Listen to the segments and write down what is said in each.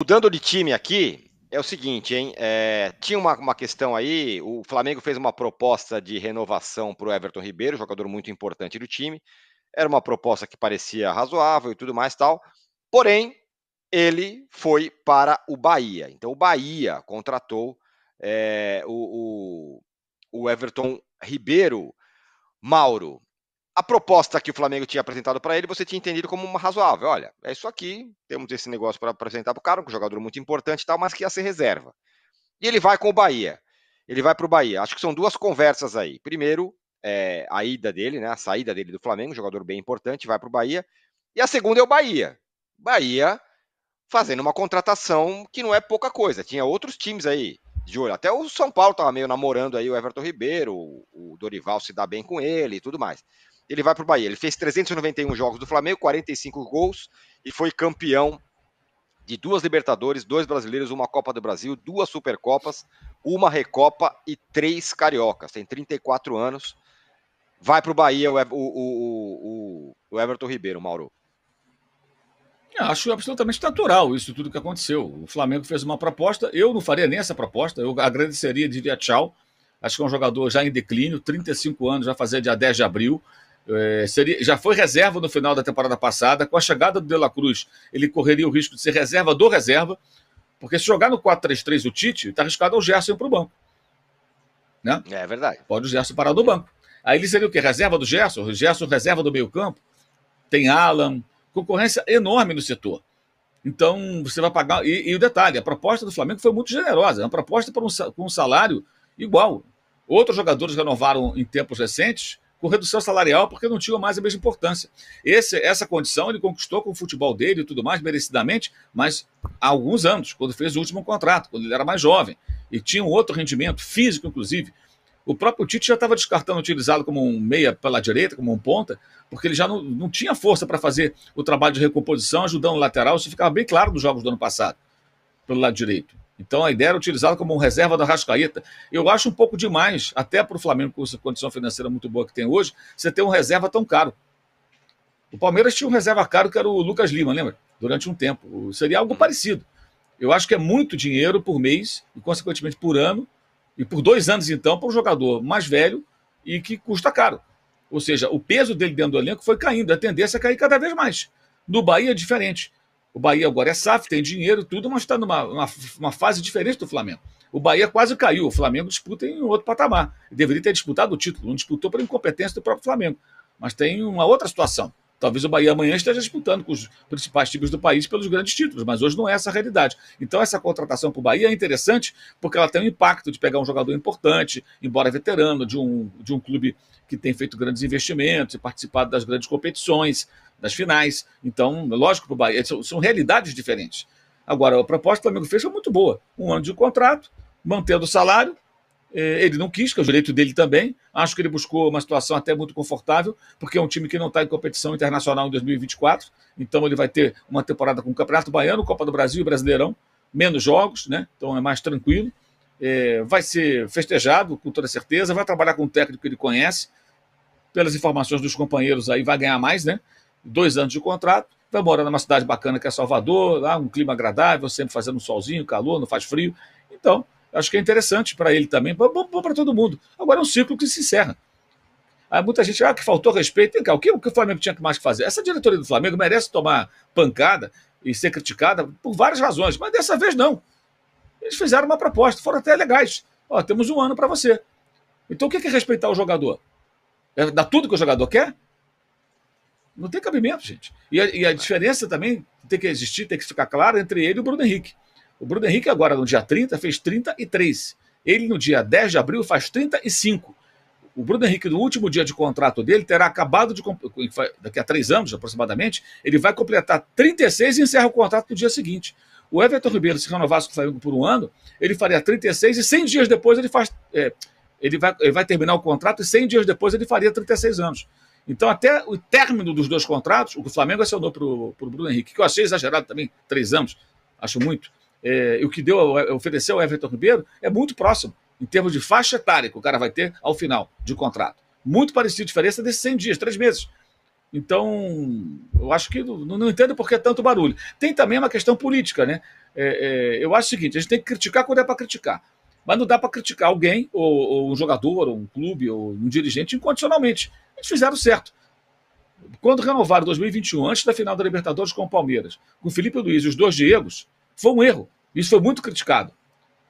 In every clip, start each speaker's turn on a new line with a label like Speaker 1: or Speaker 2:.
Speaker 1: Mudando de time aqui, é o seguinte, hein? Tinha uma questão aí, o Flamengo fez uma proposta de renovação para o Everton Ribeiro, jogador muito importante do time. Era uma proposta que parecia razoável e tudo mais tal. Porém, ele foi para o Bahia. Então, o Bahia contratou o Everton Ribeiro. Mauro, a proposta que o Flamengo tinha apresentado para ele, você tinha entendido como uma razoável. Olha, é isso aqui, temos esse negócio para apresentar para o cara, um jogador muito importante e tal, mas que ia ser reserva. E ele vai com o Bahia. Ele vai para o Bahia. Acho que são duas conversas aí. Primeiro, a ida dele, né? A saída dele do Flamengo, um jogador bem importante, vai para o Bahia. E a segunda é o Bahia. Bahia fazendo uma contratação que não é pouca coisa. Tinha outros times aí de olho. Até o São Paulo estava meio namorando aí o Everton Ribeiro, o Dorival se dá bem com ele e tudo mais. Ele vai para o Bahia. Ele fez 391 jogos do Flamengo, 45 gols e foi campeão de 2 Libertadores, 2 Brasileiros, 1 Copa do Brasil, 2 Supercopas, 1 Recopa e 3 Cariocas. Tem 34 anos. Vai para o Bahia o Everton Ribeiro, Mauro.
Speaker 2: Eu acho absolutamente natural isso tudo que aconteceu. O Flamengo fez uma proposta, eu não faria nem essa proposta, eu agradeceria, diria tchau. Acho que é um jogador já em declínio, 35 anos, vai fazer dia 10 de abril. Já foi reserva no final da temporada passada. Com a chegada do De La Cruz, ele correria o risco de ser reserva do reserva, porque se jogar no 4-3-3 o Tite, está arriscado ao Gerson para o banco. Né?
Speaker 1: É verdade.
Speaker 2: Pode o Gerson parar no banco. Aí ele seria o quê? Reserva do Gerson? O Gerson reserva do meio campo? Tem Alan, concorrência enorme no setor. Então, você vai pagar. E o detalhe, a proposta do Flamengo foi muito generosa. É uma proposta com um salário igual. Outros jogadores renovaram em tempos recentes com redução salarial porque não tinham mais a mesma importância. Essa condição ele conquistou com o futebol dele e tudo mais, merecidamente, mas há alguns anos, quando fez o último contrato, quando ele era mais jovem. E tinha um outro rendimento, físico inclusive. O próprio Tite já estava descartando utilizá-lo como um meia pela direita, como um ponta, porque ele já não tinha força para fazer o trabalho de recomposição, ajudando o lateral. Isso ficava bem claro nos jogos do ano passado, pelo lado direito. Então a ideia era utilizá-lo como um reserva da Arrascaeta. Eu acho um pouco demais, até para o Flamengo, com essa condição financeira muito boa que tem hoje, você ter um reserva tão caro. O Palmeiras tinha um reserva caro que era o Lucas Lima, lembra? Durante um tempo. Seria algo parecido. Eu acho que é muito dinheiro por mês e, consequentemente, por ano, e por 2 anos, então, para um jogador mais velho e que custa caro. Ou seja, o peso dele dentro do elenco foi caindo, a tendência é cair cada vez mais. No Bahia é diferente. O Bahia agora é SAF, tem dinheiro, tudo, mas está numa fase diferente do Flamengo. O Bahia quase caiu, o Flamengo disputa em outro patamar. Deveria ter disputado o título, não disputou por incompetência do próprio Flamengo. Mas tem uma outra situação. Talvez o Bahia amanhã esteja disputando com os principais times do país pelos grandes títulos, mas hoje não é essa a realidade. Então essa contratação para o Bahia é interessante porque ela tem um impacto de pegar um jogador importante, embora veterano, de um clube que tem feito grandes investimentos e participado das grandes competições, das finais. Então, lógico, para o Bahia, são realidades diferentes. Agora, a proposta que o Flamengo fez foi muito boa. 1 ano de contrato, mantendo o salário. Ele não quis, que é o direito dele também. Acho que ele buscou uma situação até muito confortável, porque é um time que não está em competição internacional em 2024. Então ele vai ter uma temporada com o Campeonato Baiano, Copa do Brasil e Brasileirão, menos jogos, né? Então é mais tranquilo. Vai ser festejado, com toda certeza. Vai trabalhar com um técnico que ele conhece. Pelas informações dos companheiros aí, vai ganhar mais, né? 2 anos de contrato. Vai morar numa cidade bacana que é Salvador, lá um clima agradável, sempre fazendo um solzinho, calor, não faz frio. Então, acho que é interessante para ele também, bom para todo mundo. Agora é um ciclo que se encerra. Aí muita gente, que faltou respeito. Vem cá, o que o Flamengo tinha mais que fazer? Essa diretoria do Flamengo merece tomar pancada e ser criticada por várias razões, mas dessa vez não. Eles fizeram uma proposta, foram até legais. Temos 1 ano para você. Então o que é respeitar o jogador? É dar tudo que o jogador quer? Não tem cabimento, gente. E a diferença também tem que existir, tem que ficar clara entre ele e o Bruno Henrique. O Bruno Henrique agora, no dia 30, fez 33. Ele, no dia 10 de abril, faz 35. O Bruno Henrique, no último dia de contrato dele, terá acabado de... Daqui a 3 anos, aproximadamente, ele vai completar 36 e encerra o contrato no dia seguinte. O Everton Ribeiro, se renovasse com o Flamengo por 1 ano, ele faria 36 e 100 dias depois ele faz... Ele vai terminar o contrato e 100 dias depois ele faria 36 anos. Então, até o término dos 2 contratos, o que o Flamengo acionou para o Bruno Henrique, que eu achei exagerado também, 3 anos, acho muito, o que ofereceu ao Everton Ribeiro é muito próximo, em termos de faixa etária que o cara vai ter ao final de contrato. Muito parecido, diferença desses 100 dias, 3 meses. Então, eu acho que não entendo por que tanto barulho. Tem também uma questão política, né? eu acho o seguinte, a gente tem que criticar quando é para criticar. Mas não dá para criticar alguém, ou um jogador, ou um clube, ou um dirigente incondicionalmente. Eles fizeram certo. Quando renovaram 2021, antes da final da Libertadores com o Palmeiras, com o Felipe Luiz e os dois Diegos, foi um erro. Isso foi muito criticado.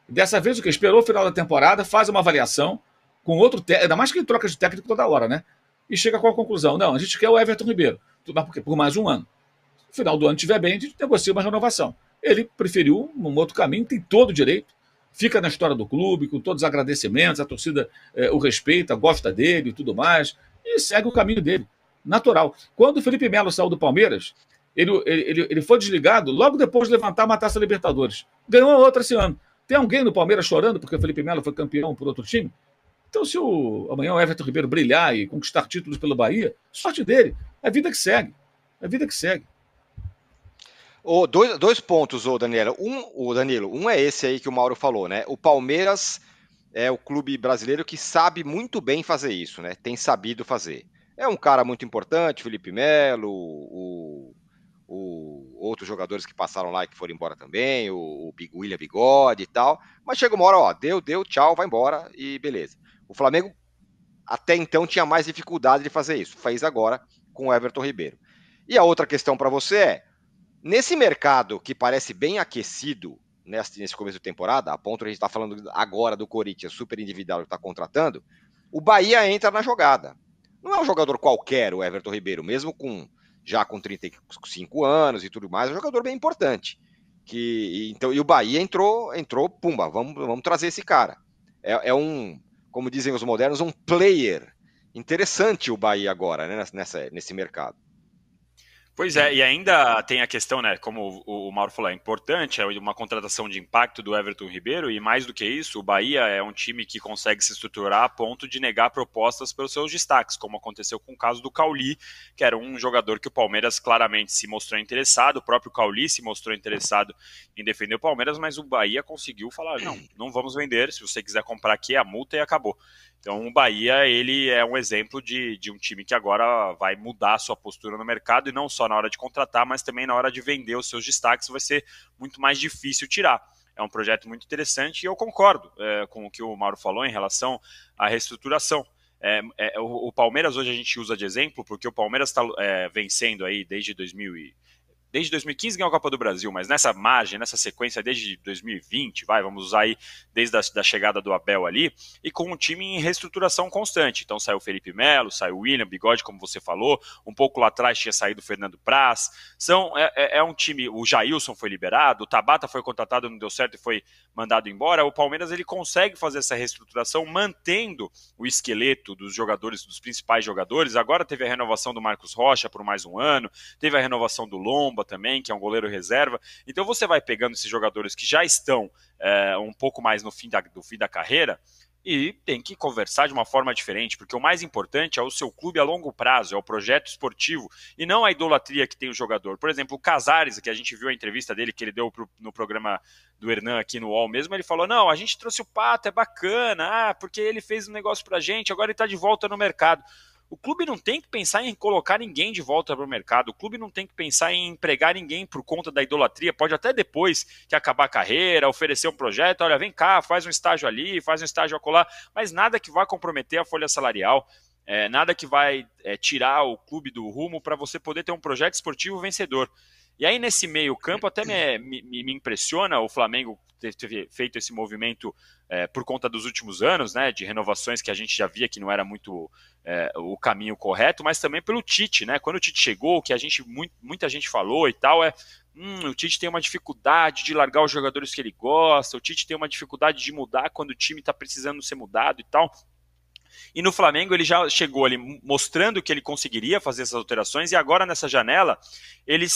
Speaker 2: Dessa vez, o que? Esperou o final da temporada, faz uma avaliação com outro técnico, ainda mais que troca de técnico toda hora, né? E chega com a conclusão: não, a gente quer o Everton Ribeiro, por mais um ano. No final do ano, estiver bem, a gente negocia uma renovação. Ele preferiu um outro caminho, tem todo o direito, fica na história do clube, com todos os agradecimentos, a torcida o respeita, gosta dele e tudo mais, e segue o caminho dele, natural. Quando o Felipe Melo saiu do Palmeiras, ele foi desligado logo depois de levantar uma Taça Libertadores. Ganhou outra esse ano. Tem alguém no Palmeiras chorando porque o Felipe Melo foi campeão por outro time? Então, se amanhã o Everton Ribeiro brilhar e conquistar títulos pelo Bahia, sorte dele. É a vida que segue. É a vida que segue.
Speaker 1: Dois pontos, Danilo. Um é esse aí que o Mauro falou, né? O Palmeiras é o clube brasileiro que sabe muito bem fazer isso, né? Tem sabido fazer. É um cara muito importante, Felipe Melo, outros jogadores que passaram lá e que foram embora também, o William Bigode e tal. Mas chega uma hora, ó, deu, tchau, vai embora e beleza. O Flamengo até então tinha mais dificuldade de fazer isso. Fez agora com o Everton Ribeiro. E a outra questão para você é, nesse mercado que parece bem aquecido nesse começo de temporada, a ponto de a gente estar falando agora do Corinthians super endividado que está contratando, o Bahia entra na jogada. Não é um jogador qualquer o Everton Ribeiro, mesmo já com 35 anos e tudo mais, é um jogador bem importante. E o Bahia entrou, pumba, vamos trazer esse cara. É como dizem os modernos, um player interessante o Bahia agora, né, nesse mercado.
Speaker 3: Pois é, e ainda tem a questão, né, como o Mauro falou, é importante, é uma contratação de impacto do Everton Ribeiro, e mais do que isso, o Bahia é um time que consegue se estruturar a ponto de negar propostas pelos seus destaques, como aconteceu com o caso do Cauli, que era um jogador que o Palmeiras claramente se mostrou interessado, o próprio Cauli se mostrou interessado em defender o Palmeiras, mas o Bahia conseguiu falar, não vamos vender, se você quiser comprar aqui, a multa e acabou. Então o Bahia, ele é um exemplo de um time que agora vai mudar a sua postura no mercado, e não só na hora de contratar, mas também na hora de vender os seus destaques, vai ser muito mais difícil tirar. É um projeto muito interessante e eu concordo com o que o Mauro falou em relação à reestruturação. O Palmeiras hoje a gente usa de exemplo, porque o Palmeiras está vencendo aí desde 2015 ganhou a Copa do Brasil, mas nessa margem, nessa sequência desde 2020, vamos usar aí desde a chegada do Abel ali, e com um time em reestruturação constante. Então saiu o Felipe Melo, saiu o William Bigode, como você falou, um pouco lá atrás tinha saído o Fernando Praz. É um time, o Jailson foi liberado, o Tabata foi contratado, não deu certo e foi mandado embora. O Palmeiras, ele consegue fazer essa reestruturação mantendo o esqueleto dos jogadores, dos principais jogadores. Agora teve a renovação do Marcos Rocha por mais um ano, teve a renovação do Lomba também, que é um goleiro reserva. Então você vai pegando esses jogadores que já estão um pouco mais do fim da carreira, e tem que conversar de uma forma diferente, porque o mais importante é o seu clube a longo prazo, é o projeto esportivo, e não a idolatria que tem o jogador. Por exemplo, o Casares, que a gente viu a entrevista dele, que ele deu no programa do Hernan aqui no UOL mesmo, ele falou, não, a gente trouxe o Pato, é bacana, porque ele fez um negócio pra gente, agora ele tá de volta no mercado. O clube não tem que pensar em colocar ninguém de volta para o mercado, o clube não tem que pensar em empregar ninguém por conta da idolatria, pode até depois que acabar a carreira, oferecer um projeto, olha, vem cá, faz um estágio ali, faz um estágio acolá, mas nada que vá comprometer a folha salarial, nada que vai tirar o clube do rumo para você poder ter um projeto esportivo vencedor. E aí, nesse meio campo, até me impressiona o Flamengo ter feito esse movimento por conta dos últimos anos, né, de renovações que a gente já via que não era muito o caminho correto, mas também pelo Tite, né? Quando o Tite chegou, que muita gente falou e tal, o Tite tem uma dificuldade de largar os jogadores que ele gosta, o Tite tem uma dificuldade de mudar quando o time está precisando ser mudado e tal. E no Flamengo ele já chegou ali mostrando que ele conseguiria fazer essas alterações, e agora nessa janela ele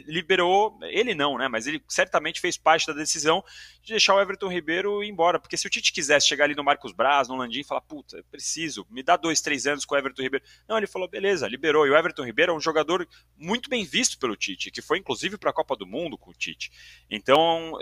Speaker 3: liberou, ele não, né, mas ele certamente fez parte da decisão de deixar o Everton Ribeiro ir embora, porque se o Tite quisesse chegar ali no Marcos Braz, no Landim e falar, puta, eu preciso, me dá 2, 3 anos com o Everton Ribeiro, não, ele falou, beleza, liberou, e o Everton Ribeiro é um jogador muito bem visto pelo Tite, que foi inclusive para a Copa do Mundo com o Tite, então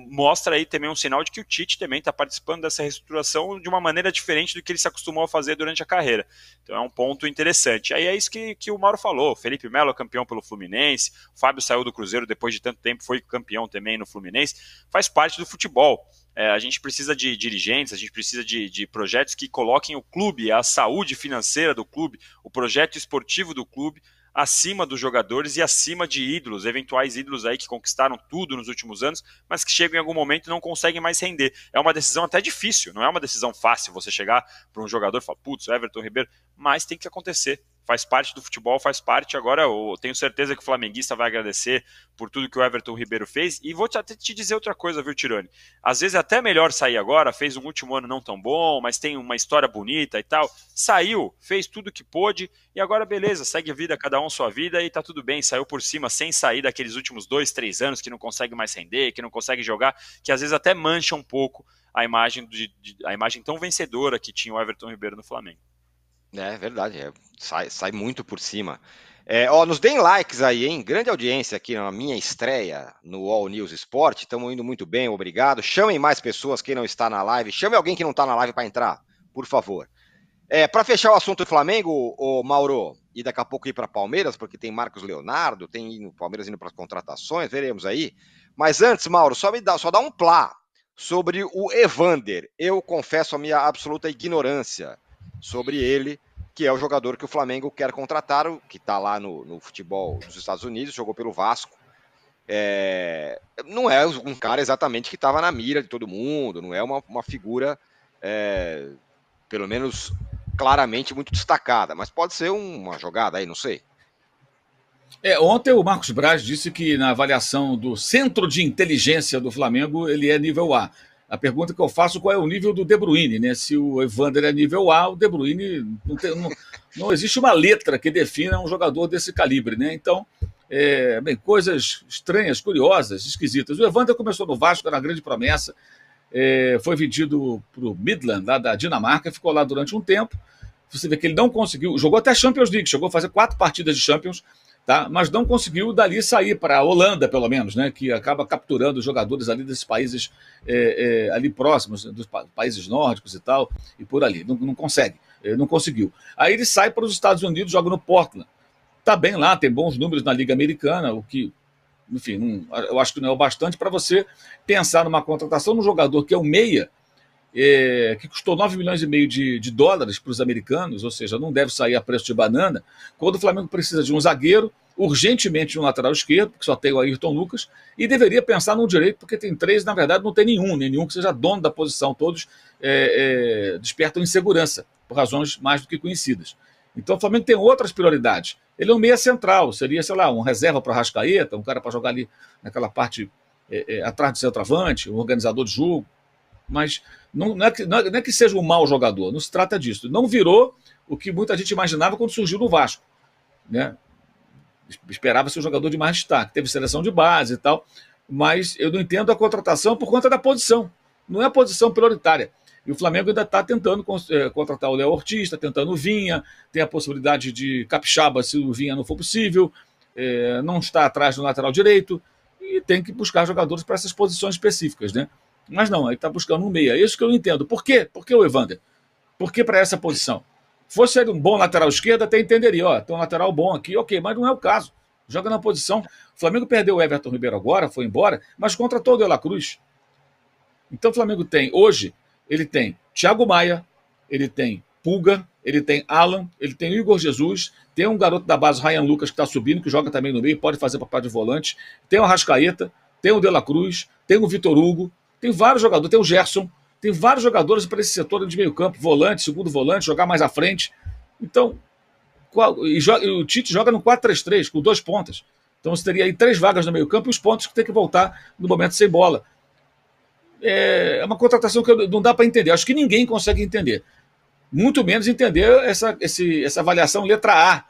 Speaker 3: mostra aí também um sinal de que o Tite também está participando dessa reestruturação de uma maneira diferente do que ele ele se acostumou a fazer durante a carreira. Então é um ponto interessante. Aí é isso que o Mauro falou. O Felipe Melo é campeão pelo Fluminense, o Fábio saiu do Cruzeiro depois de tanto tempo, foi campeão também no Fluminense. Faz parte do futebol. A gente precisa de dirigentes, a gente precisa de projetos que coloquem o clube, a saúde financeira do clube, o projeto esportivo do clube, acima dos jogadores e acima de ídolos, eventuais ídolos aí que conquistaram tudo nos últimos anos, mas que chegam em algum momento e não conseguem mais render. É uma decisão até difícil, não é uma decisão fácil você chegar para um jogador e falar, putz, Everton Ribeiro, mas tem que acontecer. Faz parte do futebol, faz parte. Agora eu tenho certeza que o flamenguista vai agradecer por tudo que o Everton Ribeiro fez. E vou até te dizer outra coisa, viu, Tironi? Às vezes é até melhor sair agora, fez um último ano não tão bom, mas tem uma história bonita e tal. Saiu, fez tudo que pôde e agora beleza, segue a vida, cada um sua vida e tá tudo bem. Saiu por cima sem sair daqueles últimos 2, 3 anos que não consegue mais render, que não consegue jogar, que às vezes até mancha um pouco a imagem, a imagem tão vencedora que tinha o Everton Ribeiro no Flamengo.
Speaker 1: É verdade, sai muito por cima. Nos deem likes aí, hein? Grande audiência aqui na minha estreia no All News Sport. Estamos indo muito bem, obrigado. Chamem mais pessoas, quem não está na live. Chame alguém que não está na live para entrar, por favor. Para fechar o assunto do Flamengo, o Mauro, e daqui a pouco ir para Palmeiras, porque tem Marcos Leonardo, tem o Palmeiras indo para as contratações, veremos aí. Mas antes, Mauro, só dá um plá sobre o Evander. Eu confesso a minha absoluta ignorância sobre ele, que é o jogador que o Flamengo quer contratar, que está lá no futebol dos Estados Unidos, jogou pelo Vasco. Não é um cara exatamente que estava na mira de todo mundo, não é uma figura, pelo menos claramente muito destacada, mas pode ser uma jogada aí, não sei.
Speaker 2: Ontem o Marcos Braz disse que na avaliação do Centro de Inteligência do Flamengo ele é nível A. A pergunta que eu faço, qual é o nível do De Bruyne, né? Se o Evander é nível A, o De Bruyne não existe uma letra que defina um jogador desse calibre, né? Então, coisas estranhas, curiosas, esquisitas. O Evander começou no Vasco, era uma grande promessa, foi vendido para o Midland, lá da Dinamarca, ficou lá durante um tempo. Você vê que ele não conseguiu, jogou até Champions League, chegou a fazer 4 partidas de Champions, tá? Mas não conseguiu dali sair para a Holanda, pelo menos, né? Que acaba capturando os jogadores ali desses países ali próximos, dos países nórdicos e tal, e por ali. Não consegue, não conseguiu. Aí ele sai para os Estados Unidos, joga no Portland. Tá bem lá, tem bons números na Liga Americana, o que, enfim, eu acho que não é o bastante para você pensar numa contratação de um jogador que é um meia, que custou 9 milhões e meio de dólares para os americanos, ou seja, não deve sair a preço de banana, quando o Flamengo precisa de um zagueiro, urgentemente de um lateral esquerdo, porque só tem o Ayrton Lucas, e deveria pensar num direito, porque tem 3, na verdade não tem nenhum que seja dono da posição, todos despertam insegurança, por razões mais do que conhecidas. Então o Flamengo tem outras prioridades. Ele é um meia central, seria, sei lá, um reserva para o Arrascaeta, um cara para jogar ali naquela parte atrás do centroavante, um organizador de jogo, mas não é que seja um mau jogador, não se trata disso. Não virou o que muita gente imaginava quando surgiu no Vasco, né? Esperava ser um jogador de mais destaque, teve seleção de base e tal, mas eu não entendo a contratação por conta da posição, não é a posição prioritária. E o Flamengo ainda está tentando contratar o Léo Ortiz, está tentando o Vinha, tem a possibilidade de Capixaba se o Vinha não for possível, não está atrás do lateral direito, e tem que buscar jogadores para essas posições específicas, né? Mas não, ele está buscando um meia. É isso que eu não entendo. Por quê? Por que o Evander? Por que para essa posição? Fosse ele um bom lateral esquerdo, até entenderia. Tem um lateral bom aqui, ok, mas não é o caso. Joga na posição. O Flamengo perdeu o Everton Ribeiro agora, foi embora, mas contratou o De La Cruz. Então o Flamengo tem, hoje, ele tem Thiago Maia, ele tem Pulga, ele tem Alan, ele tem Igor Jesus, tem um garoto da base, Ryan Lucas, que está subindo, que joga também no meio, pode fazer papel de volante, tem o Arrascaeta, tem o De La Cruz, tem o Vitor Hugo, tem vários jogadores, tem o Gerson, tem vários jogadores para esse setor de meio campo, volante, segundo volante, jogar mais à frente. Então, o Tite joga no 4-3-3, com 2 pontas. Então você teria aí 3 vagas no meio campo e os pontos que tem que voltar no momento sem bola. É uma contratação que não dá para entender. Acho que ninguém consegue entender. Muito menos entender essa avaliação letra A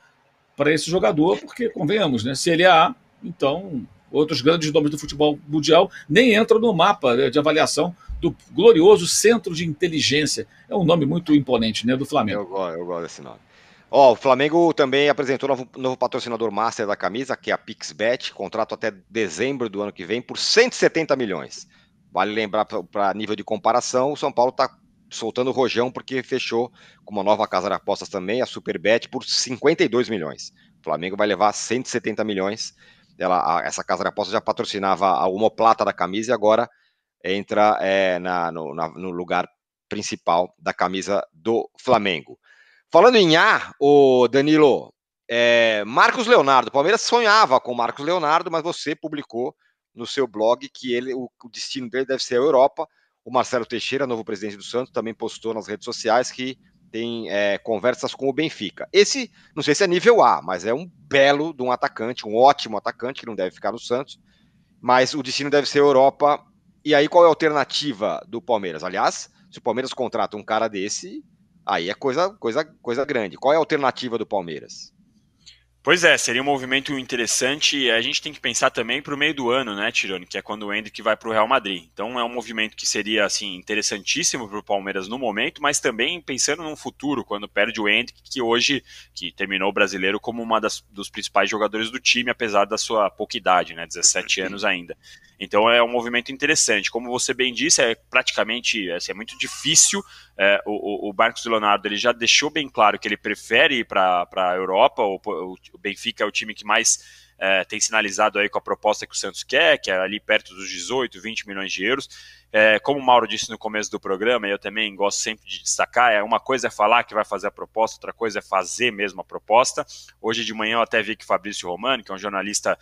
Speaker 2: para esse jogador, porque, convenhamos, né? Se ele é A, então outros grandes nomes do futebol mundial nem entram no mapa de avaliação do glorioso Centro de Inteligência. É um nome muito imponente, né, do Flamengo.
Speaker 1: Eu gosto desse nome. O Flamengo também apresentou um novo patrocinador master da camisa, que é a PixBet, contrato até dezembro do ano que vem por 170 milhões. Vale lembrar, para nível de comparação, o São Paulo está soltando rojão porque fechou com uma nova casa de apostas também, a Superbet, por 52 milhões. O Flamengo vai levar 170 milhões. Essa casa de apostas já patrocinava a omoplata da camisa e agora entra no lugar principal da camisa do Flamengo. Falando em o Danilo, Marcos Leonardo, o Palmeiras sonhava com o Marcos Leonardo, mas você publicou no seu blog que o destino dele deve ser a Europa. O Marcelo Teixeira, novo presidente do Santos, também postou nas redes sociais que tem conversas com o Benfica. Esse, não sei se é nível A, mas é um belo de um atacante, um ótimo atacante, que não deve ficar no Santos, mas o destino deve ser a Europa. E aí, qual é a alternativa do Palmeiras? Aliás, se o Palmeiras contrata um cara desse, aí é coisa grande. Qual é a alternativa do Palmeiras?
Speaker 3: Pois é, seria um movimento interessante. A gente tem que pensar também para o meio do ano, né, Tirone, que é quando o Endrick vai para o Real Madrid. Então é um movimento que seria assim interessantíssimo para o Palmeiras no momento, mas também pensando num futuro, quando perde o Endrick, que terminou o brasileiro como dos principais jogadores do time, apesar da sua pouca idade, né, 17 anos ainda. Então é um movimento interessante. Como você bem disse, praticamente é muito difícil. O Marcos Leonardo ele já deixou bem claro que ele prefere ir para a Europa. O Benfica é o time que mais tem sinalizado aí com a proposta que o Santos quer, que é ali perto dos 18, 20 milhões de euros. Como o Mauro disse no começo do programa, eu também gosto sempre de destacar, uma coisa é falar que vai fazer a proposta, outra coisa é fazer mesmo a proposta. Hoje de manhã eu até vi que Fabrício Romano, que é um jornalista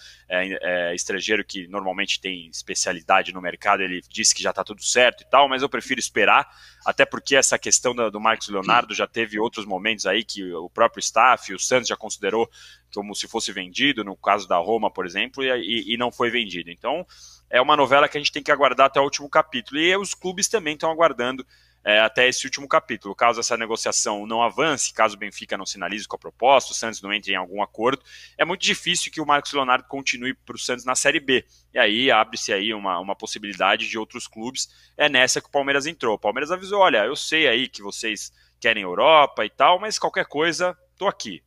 Speaker 3: estrangeiro que normalmente tem especialidade no mercado, ele disse que já está tudo certo e tal, mas eu prefiro esperar, até porque essa questão do Marcos Leonardo já teve outros momentos aí que o próprio staff, o Santos já considerou como se fosse vendido, no caso da Roma, por exemplo, e não foi vendido. Então, é uma novela que a gente tem que aguardar até o último capítulo. E os clubes também estão aguardando até esse último capítulo. Caso essa negociação não avance, caso o Benfica não sinalize com a proposta, o Santos não entre em algum acordo, é muito difícil que o Marcos Leonardo continue para o Santos na Série B. E aí abre-se aí uma possibilidade de outros clubes. É nessa que o Palmeiras entrou. O Palmeiras avisou, olha, eu sei aí que vocês querem Europa e tal, mas qualquer coisa, tô aqui.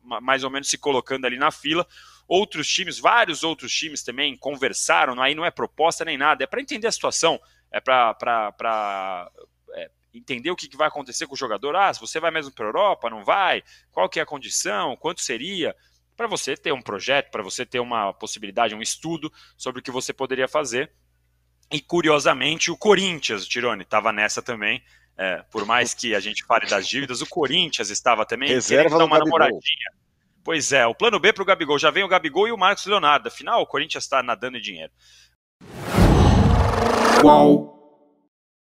Speaker 3: Mais ou menos se colocando ali na fila. Outros times, vários outros times também conversaram, aí não é proposta nem nada, é para entender a situação, é para entender o que vai acontecer com o jogador. Se você vai mesmo para a Europa, não vai? Qual que é a condição? Quanto seria? Para você ter um projeto, para você ter uma possibilidade, um estudo sobre o que você poderia fazer. E curiosamente o Corinthians, Tirone, estava nessa também. Por mais que a gente fale das dívidas, o Corinthians estava também
Speaker 1: querendo dar uma namoradinha.
Speaker 3: Pois é, o plano B para o Gabigol. Já vem o Gabigol e o Marcos Leonardo. Afinal, o Corinthians está nadando em dinheiro.
Speaker 4: Qual?